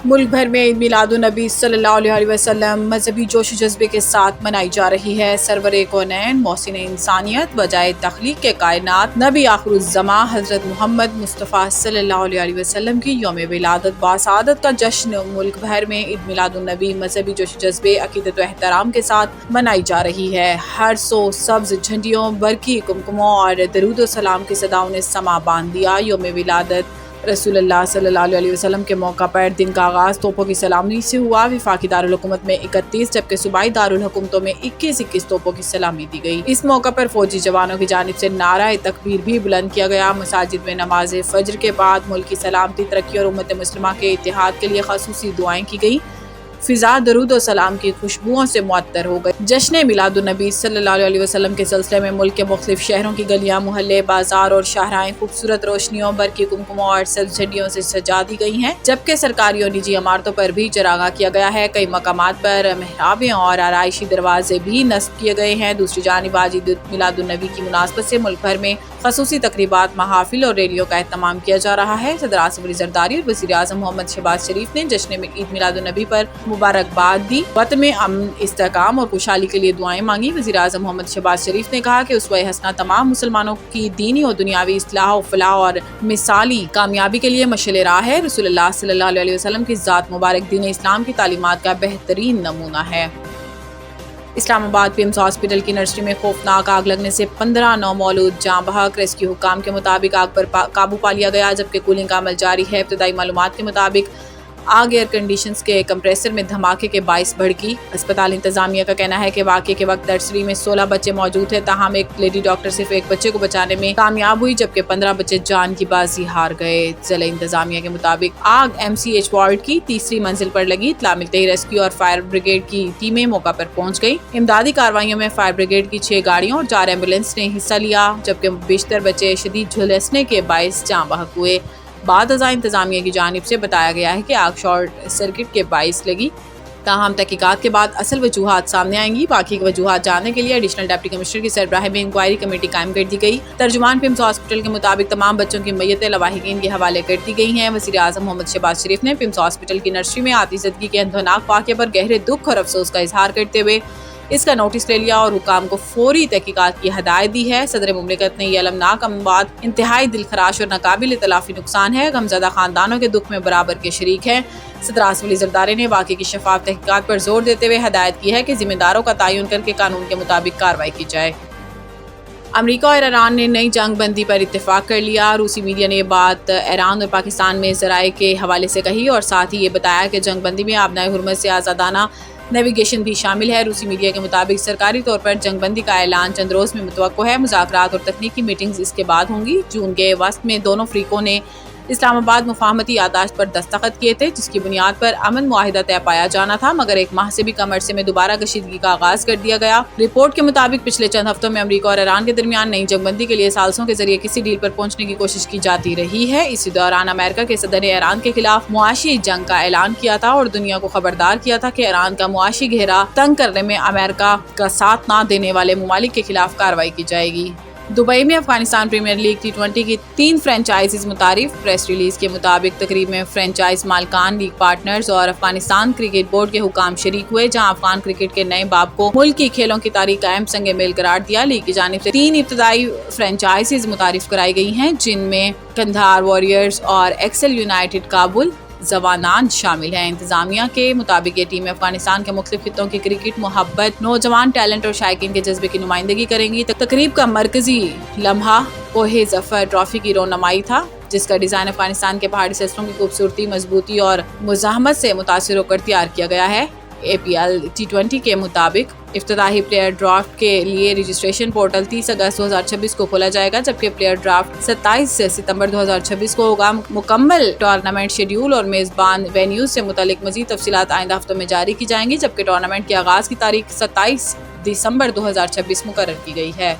ملک بھر میں عید میلاد النبی صلی اللہ علیہ وسلم مذہبی جوش و جذبے کے ساتھ منائی جا رہی ہے۔ سرور کونین، محسن انسانیت، وجائے تخلیق کے کائنات، نبی آخر الزماں حضرت محمد مصطفیٰ صلی اللہ علیہ وسلم کی یوم ولادت باسعادت کا جشن ملک بھر میں عید میلاد النبی مذہبی جوش و جذبے، عقیدت و احترام کے ساتھ منائی جا رہی ہے۔ ہر سو سبز جھنڈیوں، برقی کمکموں اور درود و سلام کی صداؤں نے سما باندھ دیا۔ یوم ولادت رسول اللہ صلی اللہ علیہ وسلم کے موقع پر دن کا آغاز توپوں کی سلامی سے ہوا۔ وفاقی دارالحکومت میں 31 جبکہ صوبائی دارالحکومتوں میں 21 توپوں کی سلامی دی گئی۔ اس موقع پر فوجی جوانوں کی جانب سے نعرہ تکبیر بھی بلند کیا گیا۔ مساجد میں نماز فجر کے بعد ملک کی سلامتی، ترقی اور امت مسلمہ کے اتحاد کے لیے خصوصی دعائیں کی گئی۔ فضا درود و سلام کی خوشبوؤں سے معطر ہو گئی۔ جشن میلاد النبی صلی اللہ علیہ وسلم کے سلسلے میں ملک کے مختلف شہروں کی گلیاں، محلے، بازار اور شاہراہیں خوبصورت روشنیوں، برقی کمکموں اور سبز جھنڈیوں سے سجا دی گئی ہیں، جبکہ سرکاری اور نجی عمارتوں پر بھی چراغاں کیا گیا ہے۔ کئی مقامات پر محرابیں اور آرائشی دروازے بھی نصب کیے گئے ہیں۔ دوسری جانب آج عید میلاد النبی کی مناسبت سے ملک بھر میں خصوصی تقریبات، محافل اور ریلیوں کا اہتمام کیا جا رہا ہے۔ صدر اعظم علی زرداری اور وزیر اعظم محمد شہباز شریف نے جشن عید میلاد النبی پر مبارکباد دی، وطن میں امن، استحکام اور خوشحالی کے لیے دعائیں مانگی۔ وزیر اعظم محمد شہباز شریف نے کہا کہ اسوہ حسنہ تمام مسلمانوں کی دینی اور دنیاوی اصلاح و فلاح اور مثالی کامیابی کے لیے مشعل راہ ہے۔ رسول اللہ صلی اللہ علیہ وسلم کی ذات مبارک دین اسلام کی تعلیمات کا بہترین نمونہ ہے۔ اسلام آباد پیمز ہاسپٹل کی نرسری میں خوفناک آگ لگنے سے 15 نومولود جاں بحق۔ ریسکیو حکام کے مطابق آگ پر قابو پا لیا گیا، جبکہ کولنگ کا عمل جاری ہے۔ ابتدائی معلومات کے مطابق آگ ایئر کنڈیشنز کے کمپریسر میں دھماکے کے باعث بھڑکی۔ اسپتال انتظامیہ کا کہنا ہے کہ واقعے کے وقت نرسری میں 16 بچے موجود تھے، تاہم ایک لیڈی ڈاکٹر صرف ایک بچے کو بچانے میں کامیاب ہوئی، جبکہ 15 بچے جان کی بازی ہار گئے۔ ضلع انتظامیہ کے مطابق آگ MCH وارڈ کی تیسری منزل پر لگی۔ اطلاع ملتے ہی ریسکیو اور فائر بریگیڈ کی ٹیمیں موقع پر پہنچ گئی۔ امدادی کارروائیوں میں فائر بریگیڈ کی 6 گاڑیوں اور 4 ایمبولینس نے حصہ لیا، جبکہ بیشتر بچے شدید جھلسنے کے باعث جاں بحق ہوئے۔ بعد ازاں انتظامیہ کی جانب سے بتایا گیا ہے کہ آگ شارٹ سرکٹ کے باعث لگی، تاہم تحقیقات کے بعد اصل وجوہات سامنے آئیں گی۔ باقی وجوہات جاننے کے لیے ایڈیشنل ڈپٹی کمشنر کی سربراہی میں انکوائری کمیٹی قائم کر دی گئی۔ ترجمان پیمز ہاسپٹل کے مطابق تمام بچوں کی میتیں لواحقین کے حوالے کر دی گئی ہیں۔ وزیر اعظم محمد شہباز شریف نے پیمز ہاسپٹل کی نرسری میں آتی زدگی کے اندھوناک واقعے پر گہرے دکھ اور افسوس کا اظہار کرتے ہوئے اس کا نوٹس لے لیا اور حکام کو فوری تحقیقات کی ہدایت دی ہے۔ صدر مملکت نے یہ المناک اموات انتہائی دلخراش اور ناقابل تلافی نقصان ہے، غمزدہ خاندانوں کے دکھ میں برابر کے شریک ہیں۔ صدر اعظم علی زرداری نے واقعے کی شفاف تحقیقات پر زور دیتے ہوئے ہدایت کی ہے کہ ذمہ داروں کا تعین کر کے قانون کے مطابق کارروائی کی جائے۔ امریکہ اور ایران نے نئی جنگ بندی پر اتفاق کر لیا۔ روسی میڈیا نے یہ بات ایران اور پاکستان میں ذرائع کے حوالے سے کہی اور ساتھ ہی یہ بتایا کہ جنگ بندی میں آبنائے حرمت سے آزادانہ نیویگیشن بھی شامل ہے۔ روسی میڈیا کے مطابق سرکاری طور پر جنگ بندی کا اعلان چند روز میں متوقع ہے۔ مذاکرات اور تکنیکی میٹنگز اس کے بعد ہوں گی۔ جون کے وسط میں دونوں فریقوں نے اسلام آباد مفاہمتی یادداشت پر دستخط کیے تھے، جس کی بنیاد پر امن معاہدہ طے پایا جانا تھا، مگر ایک ماہ سے بھی کم عرصے میں دوبارہ کشیدگی کا آغاز کر دیا گیا۔ رپورٹ کے مطابق پچھلے چند ہفتوں میں امریکہ اور ایران کے درمیان نئی جنگ بندی کے لیے ثالثوں کے ذریعے کسی ڈیل پر پہنچنے کی کوشش کی جاتی رہی ہے۔ اسی دوران امریکہ کے صدر نے ایران کے خلاف معاشی جنگ کا اعلان کیا تھا اور دنیا کو خبردار کیا تھا کہ ایران کا معاشی گھیرا تنگ کرنے میں امریکہ کا ساتھ نہ دینے والے ممالک کے خلاف کارروائی کی جائے گی۔ دبئی میں افغانستان پریمیئر لیگ T20 کی 3 فرنچائزز متعارف۔ پریس ریلیز کے مطابق تقریب میں فرنچائز مالکان، لیگ پارٹنرز اور افغانستان کرکٹ بورڈ کے حکام شریک ہوئے، جہاں افغان کرکٹ کے نئے باب کو ملک کی کھیلوں کی تاریخ کا اہم سنگ میل قرار دیا۔ لیگ کی جانب سے 3 ابتدائی فرنچائزز متعارف کرائی گئی ہیں، جن میں قندھار وارریئرز اور ایکسل یونائیٹڈ کابل زوانان شامل ہیں۔ انتظامیہ کے مطابق یہ ٹیم افغانستان کے مختلف خطوں کی کرکٹ محبت، نوجوان ٹیلنٹ اور شائقین کے جذبے کی نمائندگی کریں گی۔ تقریب کا مرکزی لمحہ کوہ ظفر ٹرافی کی رونمائی تھا، جس کا ڈیزائن افغانستان کے پہاڑی سلسلوں کی خوبصورتی، مضبوطی اور مزاحمت سے متاثر ہو کر تیار کیا گیا ہے۔ APL T20 کے مطابق افتتاحی پلیئر ڈرافٹ کے لیے رجسٹریشن پورٹل 30 اگست 2026 کو کھولا جائے گا، جبکہ پلیئر ڈرافٹ 27 ستمبر 2026 کو ہوگا۔ مکمل ٹورنامنٹ شیڈیول اور میزبان وینیوز سے متعلق مزید تفصیلات آئندہ ہفتوں میں جاری کی جائیں گی، جبکہ ٹورنامنٹ کے آغاز کی تاریخ 27 دسمبر 2026 مقرر کی گئی ہے۔